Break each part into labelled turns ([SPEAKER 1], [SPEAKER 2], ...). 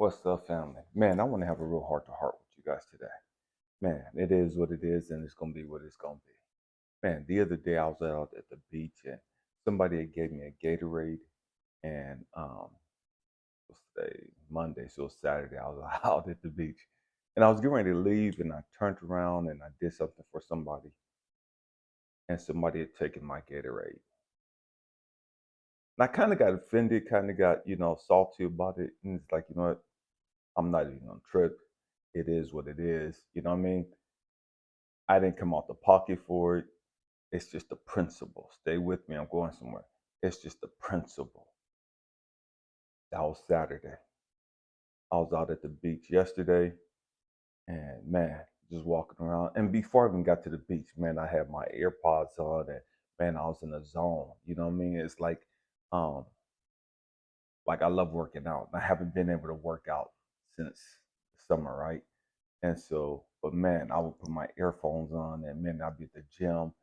[SPEAKER 1] What's up, family? Man, I want to have a real heart to heart with you guys today. Man, it is what it is, and it's gonna be what it's gonna be. Man, the other day I was out at the beach, and somebody had gave me a Gatorade, and what's today? Monday, so it's Saturday. I was out at the beach, and I was getting ready to leave, and I turned around and I did something for somebody, and somebody had taken my Gatorade. And I kind of got offended, kind of got salty about it, and it's like, you know what? I'm not even gonna trip. It is what it is. You know what I mean? I didn't come out the pocket for it. It's just the principle. Stay with me. I'm going somewhere. It's just the principle. That was Saturday. I was out at the beach yesterday, and man, just walking around. And before I even got to the beach, man, I had my AirPods on, and man, I was in a zone. You know what I mean? It's um, like I love working out. I haven't been able to work out since summer, right? And so, but man, I would put my earphones on, and man, I'd be at the gym,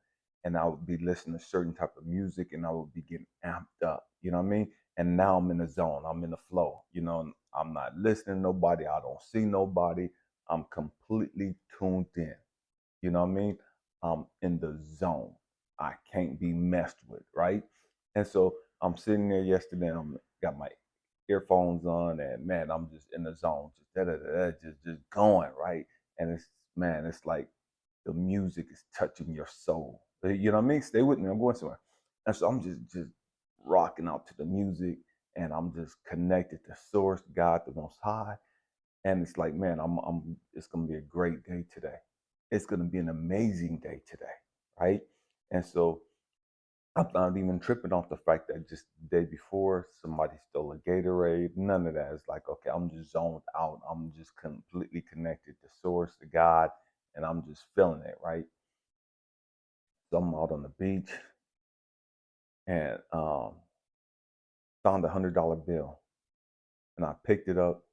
[SPEAKER 1] and I would be listening to certain type of music, and I would be getting amped up. You know what I mean? And now I'm in the zone. I'm in the flow. I'm not listening to nobody. I don't see nobody. I'm completely tuned in. You know what I mean? I'm in the zone. I can't be messed with, right? And so I'm sitting there yesterday. I'm got my earphones on, and man, I'm just in the zone, just da da da, just going, right? And it's like the music is touching your soul. You know what I mean? Stay with me. I'm going somewhere. And so I'm just rocking out to the music, and I'm just connected to Source, God, the Most High. And it's like, man, I'm. It's gonna be a great day today. It's gonna be an amazing day today, right? And so I'm not even tripping off the fact that just the day before somebody stole a Gatorade. None of that. It's like, okay, I'm just zoned out. I'm just completely connected to Source, to God, and I'm just feeling it, right? So I'm out on the beach and found $100 bill, and I picked it up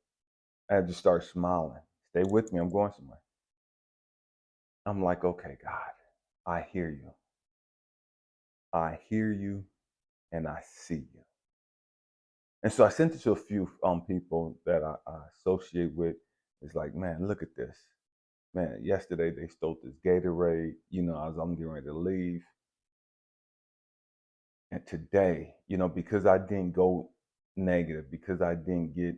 [SPEAKER 1] and I just started smiling. Stay with me. I'm going somewhere. I'm like, okay, God, I hear you. I hear you, and I see you. And so I sent it to a few people that I associate with. It's like, man, look at this. Man, yesterday they stole this Gatorade, as I'm getting ready to leave. And today, because I didn't go negative, because I didn't get,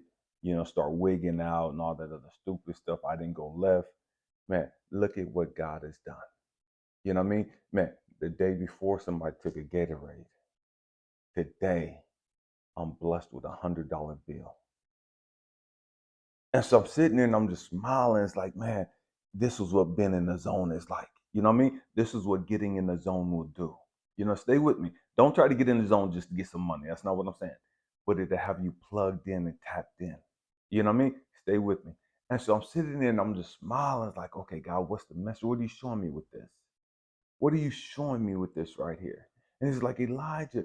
[SPEAKER 1] start wigging out and all that other stupid stuff, I didn't go left. Man, look at what God has done. You know what I mean? Man, the day before somebody took a Gatorade. Today, I'm blessed with $100 bill. And so I'm sitting there and I'm just smiling. It's like, man, this is what being in the zone is like. You know what I mean? This is what getting in the zone will do. Stay with me. Don't try to get in the zone just to get some money. That's not what I'm saying. But it to have you plugged in and tapped in. You know what I mean? Stay with me. And so I'm sitting there and I'm just smiling. It's like, okay, God, what's the message? What are you showing me with this? What are you showing me with this right here? And it's like, Elijah,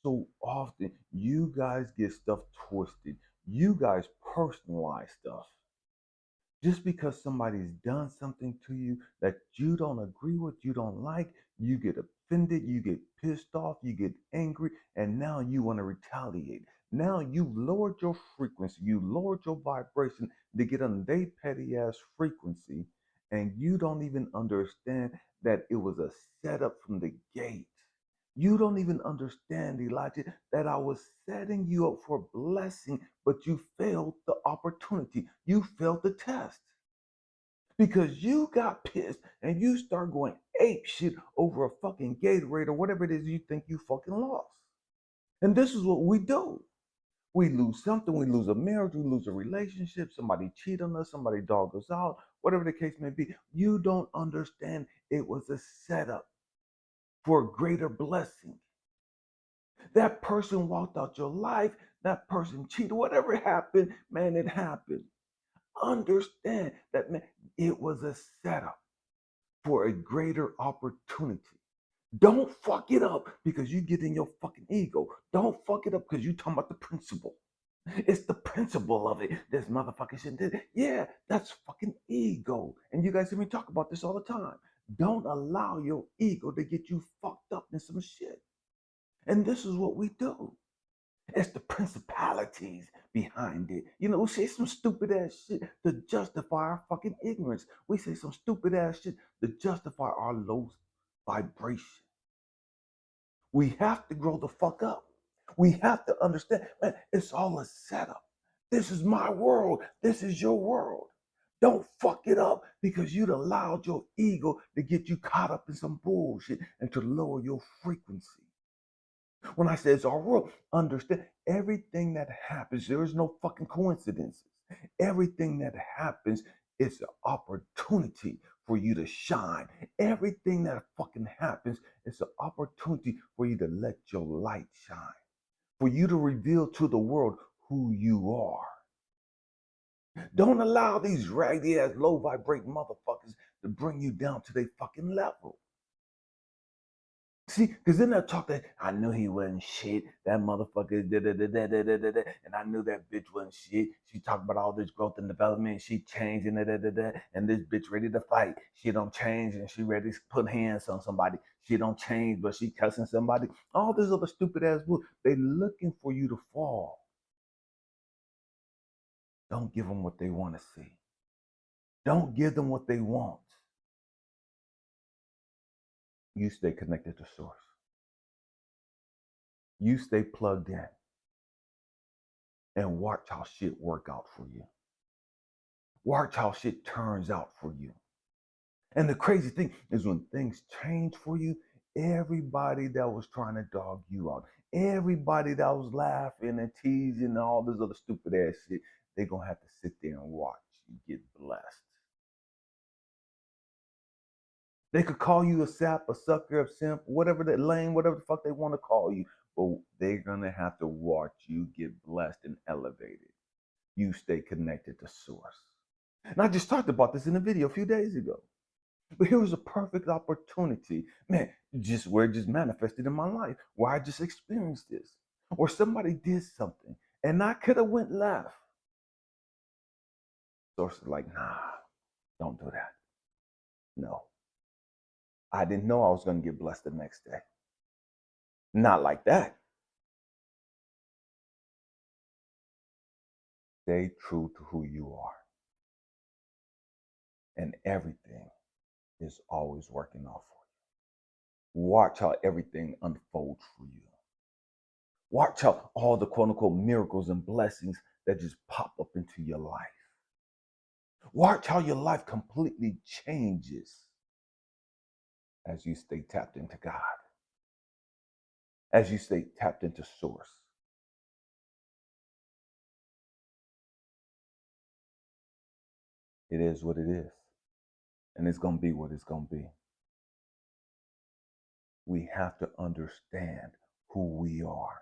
[SPEAKER 1] so often you guys get stuff twisted. You guys personalize stuff. Just because somebody's done something to you that you don't agree with, you don't like, you get offended, you get pissed off, you get angry, and now you want to retaliate. Now you lowered your frequency, you lowered your vibration to get on their petty ass frequency, and you don't even understand that it was a setup from the gate. You don't even understand, Elijah, that I was setting you up for blessing, but you failed the opportunity. You failed the test because you got pissed and you start going ape shit over a fucking Gatorade or whatever it is you think you fucking lost. And this is what we do. We lose something. We lose a marriage. We lose a relationship. Somebody cheat on us. Somebody dog us out. Whatever the case may be. You don't understand. It was a setup for a greater blessing. That person walked out your life. That person cheated. Whatever happened, man, it happened. Understand that, man, it was a setup for a greater opportunity. Don't fuck it up because you get in your fucking ego. Don't fuck it up because you talking about the principle. It's the principle of it. This motherfucker shit did. Yeah, that's fucking ego. And you guys hear me talk about this all the time. Don't allow your ego to get you fucked up in some shit. And this is what we do. It's the principalities, behind it. You know, we say some stupid ass shit to justify our fucking ignorance. We say some stupid ass shit to justify our low vibration. We have to grow the fuck up. We have to understand, man, it's all a setup. This is my world. This is your world. Don't fuck it up because you'd allowed your ego to get you caught up in some bullshit and to lower your frequency. When I say it's our world, understand everything that happens, there is no fucking coincidences. Everything that happens is an opportunity for you to shine. Everything that fucking happens is an opportunity for you to let your light shine, for you to reveal to the world who you are. Don't allow these raggedy ass low vibrate motherfuckers to bring you down to their fucking level. See, because then they'll talk that I knew he wasn't shit. That motherfucker, da, da, da, da, da, da, da, da, and I knew that bitch wasn't shit. She talked about all this growth and development. She changed and da, da, da, da, and this bitch ready to fight. She don't change and she ready to put hands on somebody. She don't change, but she cussing somebody. All this other stupid ass bull. They looking for you to fall. Don't give them what they want to see. Don't give them what they want. You stay connected to source. You stay plugged in and watch how shit work out for you. Watch how shit turns out for you. And the crazy thing is when things change for you, everybody that was trying to dog you out, everybody that was laughing and teasing and all this other stupid ass shit, they're going to have to sit there and watch you get blessed. They could call you a sap, a sucker, a simp, whatever that lame, whatever the fuck they want to call you, but they're going to have to watch you get blessed and elevated. You stay connected to source. And I just talked about this in a video a few days ago. But here was a perfect opportunity, man, just where it just manifested in my life, where I just experienced this, or somebody did something, and I could have went left. Source is like, nah, don't do that. No, I didn't know I was going to get blessed the next day. Not like that. Stay true to who you are, and everything is always working out for you. Watch how everything unfolds for you. Watch how all the quote unquote miracles and blessings that just pop up into your life. Watch how your life completely changes as you stay tapped into God, as you stay tapped into source. It is what it is, and it's going to be what it's going to be. We have to understand who we are.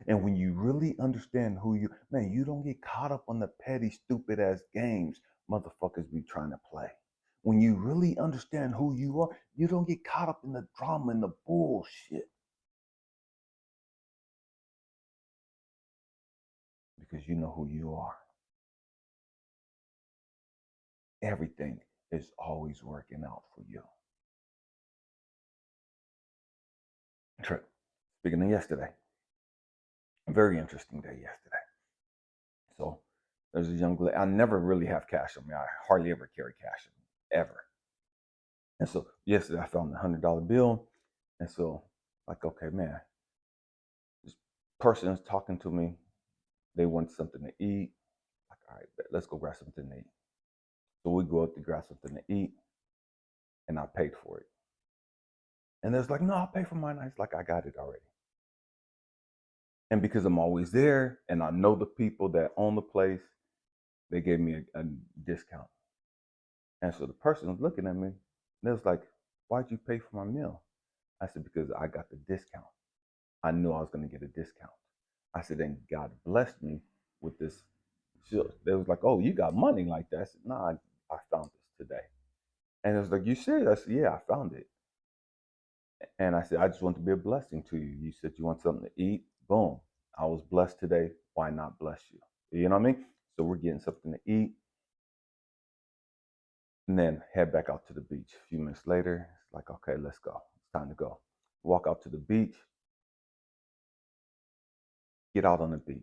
[SPEAKER 1] And when you really understand who you, man, you don't get caught up on the petty, stupid ass games motherfuckers be trying to play. When you really understand who you are, you don't get caught up in the drama and the bullshit. Because you know who you are. Everything is always working out for you. Trip. Speaking of yesterday, a very interesting day yesterday. So there's a young lady. I never really have cash on me. I hardly ever carry cash on me, ever. And so yesterday I found a $100 bill. And so, like, okay, man, this person is talking to me. They want something to eat. Like, all right, let's go grab something to eat. So we go out to grab something to eat, and I paid for it. And there's like, no, I'll pay for mine. I was like, I got it already. And because I'm always there and I know the people that own the place, they gave me a discount. And so the person was looking at me and they was like, why'd you pay for my meal? I said, because I got the discount. I knew I was going to get a discount. I said, and God blessed me with this. They was like, oh, you got money like that? I said, no, I found this today. And it was like, you serious? I said, yeah, I found it. And I said, I just want to be a blessing to you. You said you want something to eat. Boom. I was blessed today. Why not bless you? You know what I mean? So we're getting something to eat. And then head back out to the beach. A few minutes later, it's like, okay, let's go. It's time to go. Walk out to the beach. Get out on the beach.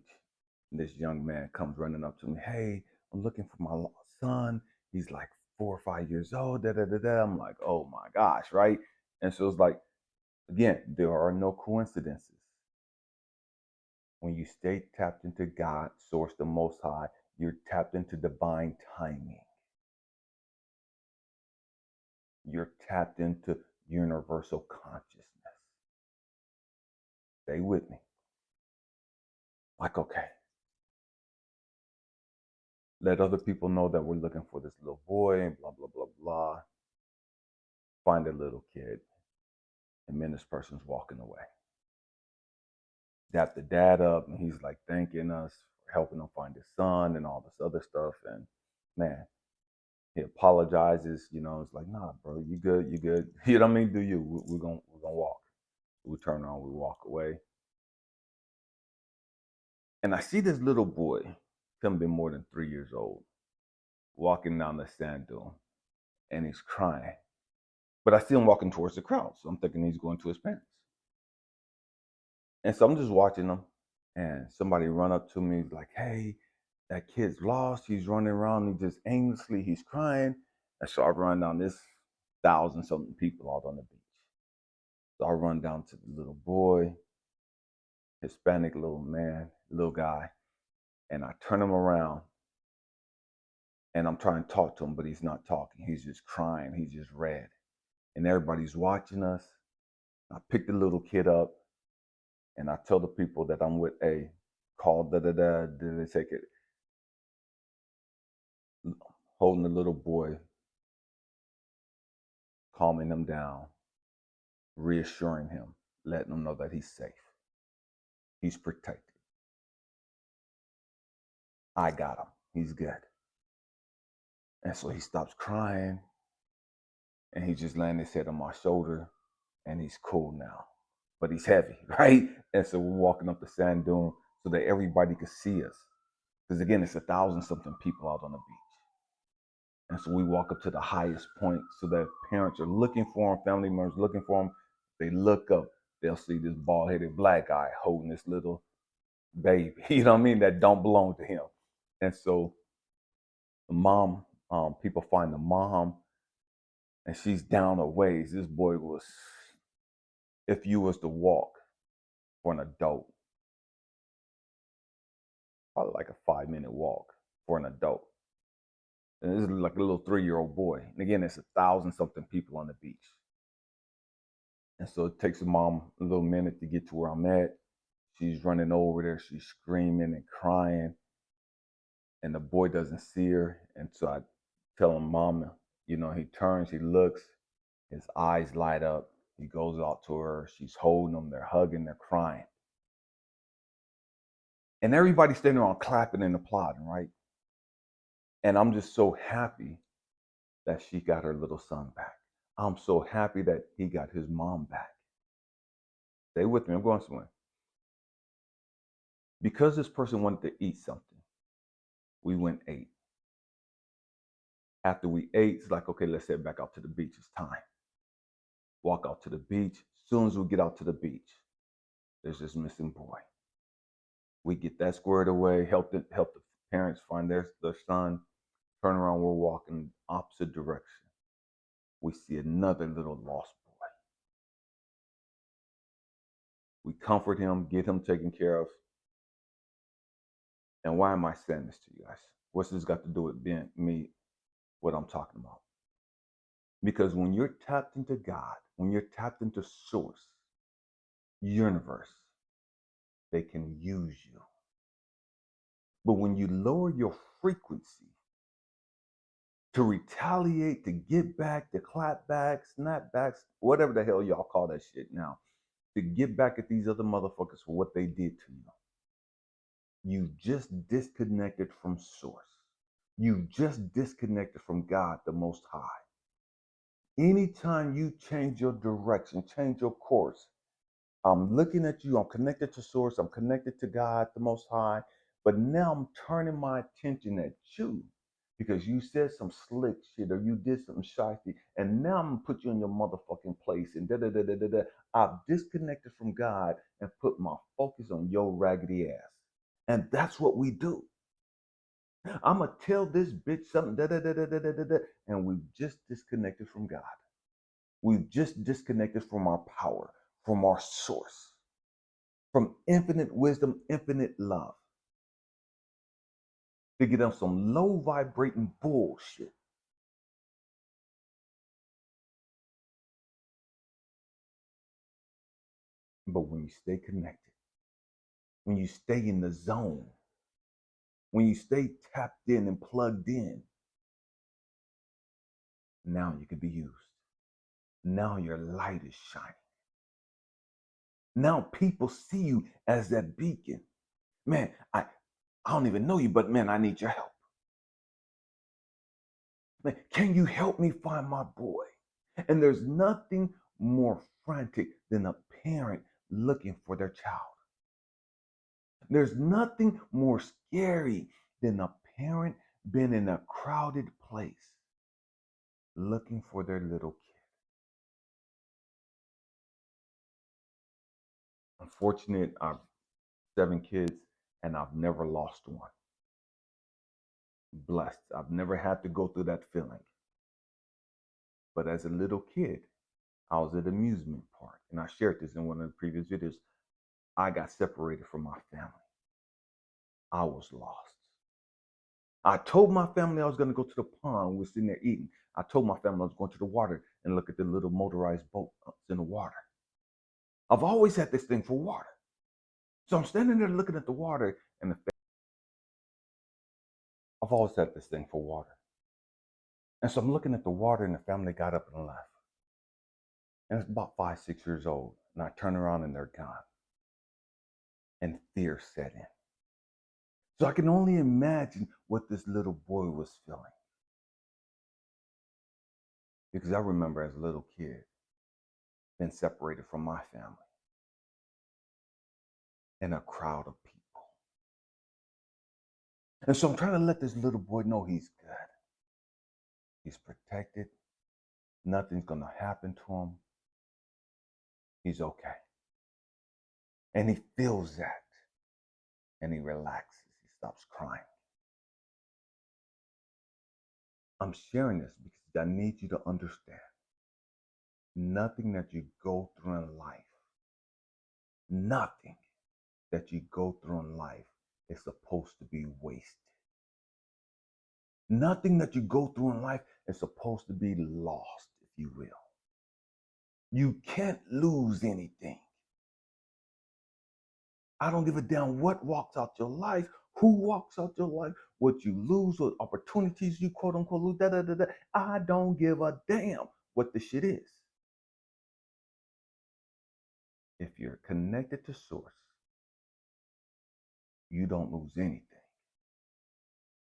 [SPEAKER 1] And this young man comes running up to me. Hey, I'm looking for my son. He's like 4 or 5 years old. Da da da da. I'm like, oh my gosh, right? And so it's like, again, there are no coincidences. When you stay tapped into God, Source, the Most High, you're tapped into divine timing. You're tapped into universal consciousness. Stay with me. Like, okay, let other people know that we're looking for this little boy and blah, blah, blah, blah. Find a little kid. And then this person's walking away. Dap the dad up, and he's like thanking us for helping him find his son and all this other stuff. And man, he apologizes. It's like, nah, bro, you good, you good. You know what I mean? Do you? We're gonna walk. We turn around, we walk away, and I see this little boy, couldn't be more than 3 years old, walking down the sand dune, and he's crying. But I see him walking towards the crowd, so I'm thinking he's going to his parents. And so I'm just watching him, and somebody run up to me like, "Hey, that kid's lost. He's running around. He just aimlessly. He's crying." And so I run down this thousand something people out on the beach. So I run down to the little boy, Hispanic little man, little guy, and I turn him around, and I'm trying to talk to him, but he's not talking. He's just crying. He's just red, and everybody's watching us. I pick the little kid up, and I tell the people that I'm with, a call da da da. Did they take it? Holding the little boy, calming him down, reassuring him, letting him know that he's safe, he's protected. I got him. He's good. And so he stops crying, and he just laying his head on my shoulder, and he's cool now. But he's heavy, right? And so we're walking up the sand dune so that everybody could see us. Because again, it's 1,000 something people out on the beach. And so we walk up to the highest point so that parents are looking for him, family members looking for him. They look up, they'll see this bald-headed black guy holding this little baby, you know what I mean, that don't belong to him. And so the mom, people find the mom, and she's down a ways. This boy was, if you was to walk for an adult, probably like a 5 minute walk for an adult. And this is like a little 3 year old boy. And again, it's 1,000 something people on the beach. And so it takes the mom a little minute to get to where I'm at. She's running over there. She's screaming and crying. And the boy doesn't see her. And so I tell him, Mama, he turns, he looks, his eyes light up. He goes out to her. She's holding him. They're hugging. They're crying. And everybody's standing around clapping and applauding, right? And I'm just so happy that she got her little son back. I'm so happy that he got his mom back. Stay with me. I'm going somewhere. Because this person wanted to eat something, we went ate. After we ate, it's like, okay, let's head back out to the beach. It's time. Walk out to the beach. As soon as we get out to the beach, there's this missing boy. We get that squared away, help the parents find their son, turn around, we're walking opposite direction. We see another little lost boy. We comfort him, get him taken care of. And why am I saying this to you guys? What's this got to do with being me, what I'm talking about? Because when you're tapped into God, when you're tapped into source, universe, they can use you. But when you lower your frequency to retaliate, to get back, to clap back, snap backs, whatever the hell y'all call that shit now, to get back at these other motherfuckers for what they did to you just disconnected from source. You just disconnected from God, the Most High. Anytime you change your direction, change your course, I'm looking at you, I'm connected to source, I'm connected to God, the Most High, but now I'm turning my attention at you because you said some slick shit or you did something shifty, and now I'm gonna put you in your motherfucking place and da da da da da da. I've disconnected from God and put my focus on your raggedy ass. And that's what we do. I'm going to tell this bitch something, da, da, da, da, da, da, da, da, and we've just disconnected from God. We've just disconnected from our power, from our source, from infinite wisdom, infinite love, to get on some low vibrating bullshit. But when you stay connected, when you stay in the zone, when you stay tapped in and plugged in, now you can be used. Now your light is shining. Now people see you as that beacon. Man, I don't even know you, but man, I need your help. Man, can you help me find my boy? And there's nothing more frantic than a parent looking for their child. There's nothing more scary than a parent being in a crowded place looking for their little kid. I'm fortunate I've 7 kids and I've never lost one. Blessed. I've never had to go through that feeling. But as a little kid, I was at an amusement park, and I shared this in one of the previous videos. I got separated from my family. I was lost. I told my family I was going to go to the pond. We were sitting there eating. I told my family I was going to the water and look at the little motorized boats in the water. I've always had this thing for water. So I'm standing there looking at the water, and I've always had this thing for water. And so I'm looking at the water, and the family got up and left. And it's about 5, 6 years old. And I turn around and they're gone. And fear set in. So I can only imagine what this little boy was feeling. Because I remember as a little kid, being separated from my family in a crowd of people. And so I'm trying to let this little boy know he's good. He's protected. Nothing's going to happen to him. He's okay. And he feels that. And he relaxes. He stops crying. I'm sharing this because I need you to understand nothing that you go through in life, nothing that you go through in life is supposed to be wasted. Nothing that you go through in life is supposed to be lost, if you will. You can't lose anything. I don't give a damn what walks out your life, who walks out your life, what you lose, what opportunities you quote unquote lose, da da da da. I don't give a damn what the shit is. If you're connected to source, you don't lose anything.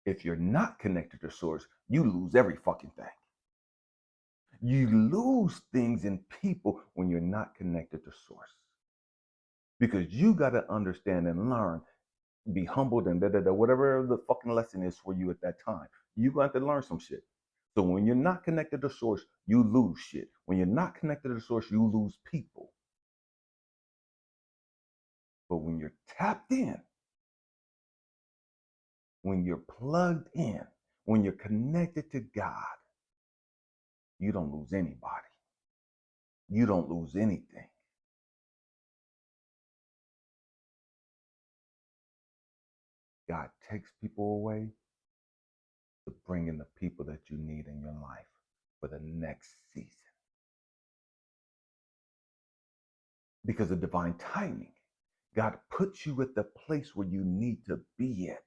[SPEAKER 1] If you're not connected to source, you lose every fucking thing. You lose things in people when you're not connected to source. Because you got to understand and learn, be humbled and whatever the fucking lesson is for you at that time. You got to learn some shit. So when you're not connected to source, you lose shit. When you're not connected to source, you lose people. But when you're tapped in, when you're plugged in, when you're connected to God, you don't lose anybody. You don't lose anything. God takes people away to bring in the people that you need in your life for the next season. Because of divine timing, God puts you at the place where you need to be at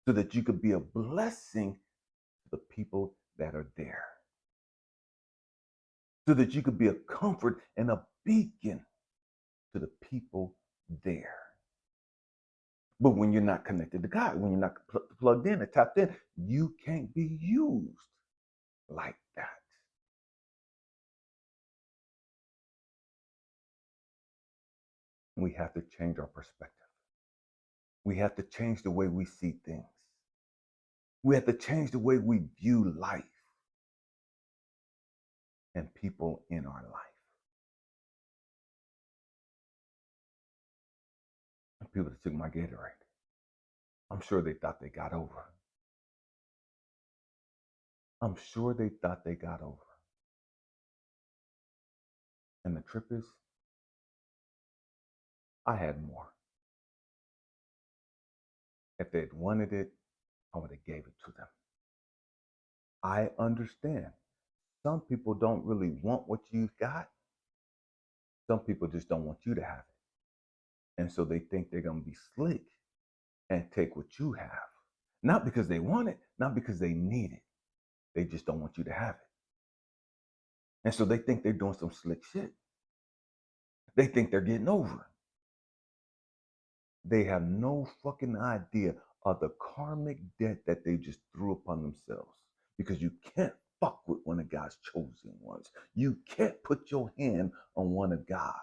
[SPEAKER 1] so that you could be a blessing to the people that are there. So that you could be a comfort and a beacon to the people there. But when you're not connected to God, when you're not plugged in and tapped in, you can't be used like that. We have to change our perspective. We have to change the way we see things. We have to change the way we view life and people in our life. And people that took my Gatorade. I'm sure they thought they got over. I'm sure they thought they got over. And the trip is, I had more. If they'd wanted it, I would have gave it to them. I understand. Some people don't really want what you got. Some people just don't want you to have it. And so they think they're going to be slick and take what you have. Not because they want it, not because they need it. They just don't want you to have it. And so they think they're doing some slick shit. They think they're getting over. They have no fucking idea of the karmic debt that they just threw upon themselves. Because you can't fuck with one of God's chosen ones. You can't put your hand on one of God's.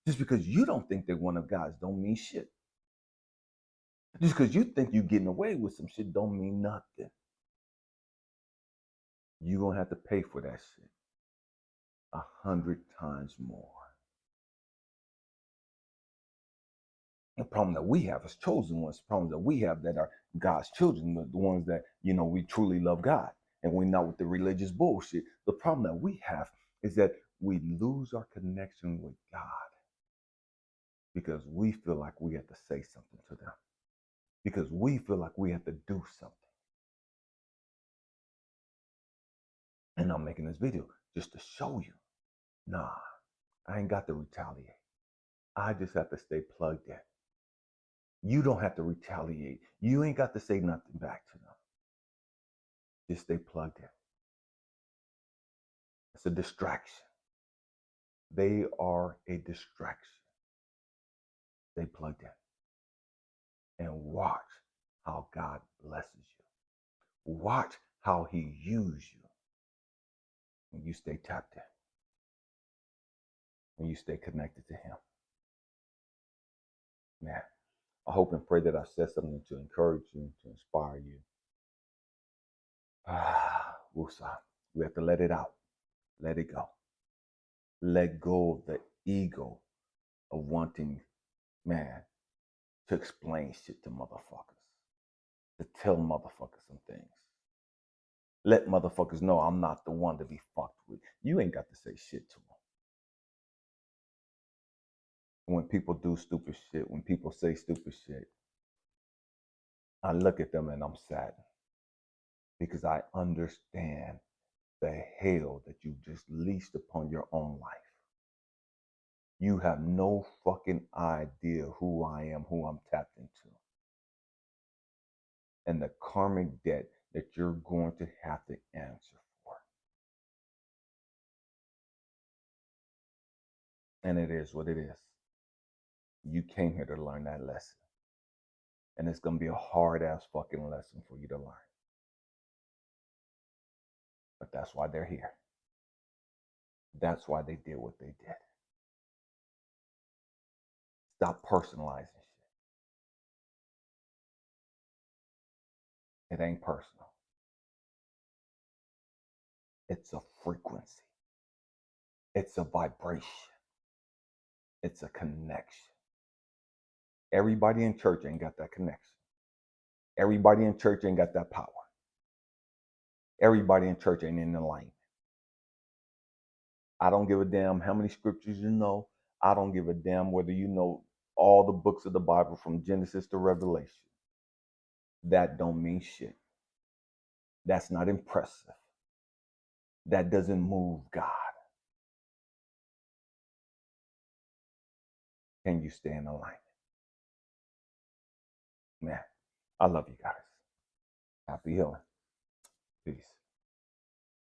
[SPEAKER 1] Just because you don't think they're one of God's don't mean shit. Just because you think you're getting away with some shit don't mean nothing. You're going to have to pay for that shit 100 times more. The problem that we have as chosen ones, the problem that we have that are God's children, the ones that, we truly love God and we're not with the religious bullshit. The problem that we have is that we lose our connection with God because we feel like we have to say something to them, because we feel like we have to do something. And I'm making this video just to show you, nah, I ain't got to retaliate. I just have to stay plugged in. You don't have to retaliate. You ain't got to say nothing back to them. Just stay plugged in. It's a distraction. They are a distraction. Stay plugged in and watch how God blesses you. Watch how he uses you when you stay tapped in, when you stay connected to him. Man, I hope and pray that I said something to encourage you, to inspire you. Woosah. We have to let it out. Let it go. Let go of the ego of wanting, man, to explain shit to motherfuckers, to tell motherfuckers some things. Let motherfuckers know I'm not the one to be fucked with. You ain't got to say shit to them. When people do stupid shit, when people say stupid shit, I look at them and I'm saddened because I understand the hell that you just leashed upon your own life. You have no fucking idea who I am, who I'm tapped into, and the karmic debt that you're going to have to answer for. And it is what it is. You came here to learn that lesson. And it's going to be a hard ass fucking lesson for you to learn. But that's why they're here. That's why they did what they did. Stop personalizing shit. It ain't personal. It's a frequency. It's a vibration. It's a connection. Everybody in church ain't got that connection. Everybody in church ain't got that power. Everybody in church ain't in alignment. I don't give a damn how many scriptures you know. I don't give a damn whether you know all the books of the Bible from Genesis to Revelation. That don't mean shit. That's not impressive. That doesn't move God. Can you stay in alignment? Man, I love you guys. Happy healing. Peace.